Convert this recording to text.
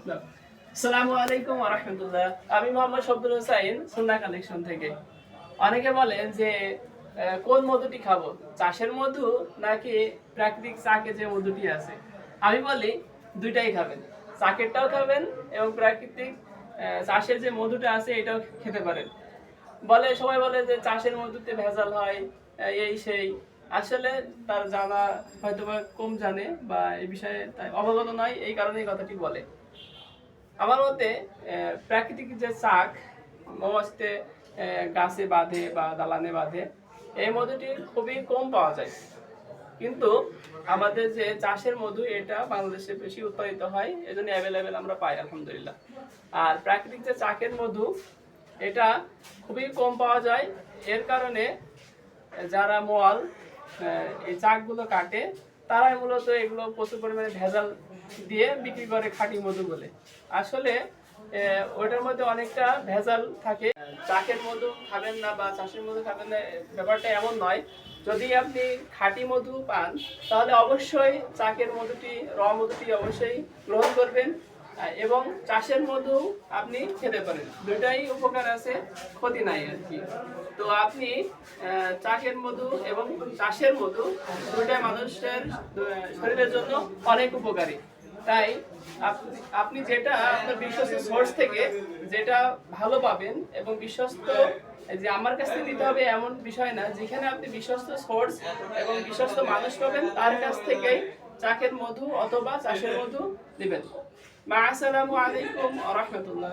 আসসালামু আলাইকুম ওয়া রাহমাতুল্লাহ। আমি মোহাম্মদ শব্দুল হোসাইন, সুন্নাহ কালেকশন থেকে। অনেকে বলেন যে কোন মধুটি খাবো, চাষের মধু নাকি প্রাকৃতিক চাকে যে মধুটি আছে? আমি বলি দুইটাই খাবেন, চাকেরটাও খাবেন এবং প্রাকৃতিক চাষের যে মধুটা আছে এটাও খেতে পারেন। সবাই বলে যে চাষের মধুতে ভেজাল হয়, এই সেই। আসলে তার জানা হয়তোবা কম জানে বা এই বিষয়ে তাই অবগত নয়, এই কারণে এই কথাটি বলে। আমার মতে প্রাকৃতিক যে চাক মৌমাছিতে গাছে বাঁধে বা দালানে বাঁধে, এই মধুটি খুবই কম পাওয়া যায়। কিন্তু আমাদের যে চাষের মধু এটা বাংলাদেশে বেশি উৎপাদিত হয়, এজন্য অ্যাভেলেবেল আমরা পাই আলহামদুলিল্লাহ। আর প্রাকৃতিক যে চাকের মধু এটা খুবই কম পাওয়া যায়। এর কারণে যারা মল এই চাকগুলো কাটে তারাই মূলত এগুলো প্রচুর পরিমাণে ভেজাল দিয়ে বিক্রি করে খাঁটি মধু বলে। আসলে ওইটার মধ্যে অনেকটা ভেজাল থাকে। চাকের মধু খাবেন না বা চাষের মধু খাবেন না, ব্যাপারটা এমন নয়। যদি আপনি খাঁটি মধু পান তাহলে অবশ্যই চাকের মধুটি, মধুটি অবশ্যই গ্রহণ করবেন এবং চাষের মধু আপনি খেতে পারেন। দুইটাই উপকার আছে, ক্ষতি নাই আর কি। তো আপনি চাকের মধু এবং চাষের মধু দুইটাই মানুষের শরীরের জন্য অনেক উপকারী। তাই আপনি যেটা আপনার বিশ্বস্ত সোর্স থেকে যেটা ভালো পাবেন এবং বিশ্বস্ত যে আমার কাছ থেকে নিতে হবে এমন বিষয় না, যেখানে আপনি বিশ্বস্ত সোর্স এবং বিশ্বস্ত মানুষ পাবেন তার কাছ থেকেই চাকের মধু অথবা চাষের মধু নেবেন। আসসালামু আলাইকুম ওয়া রাহমাতুল্লাহ।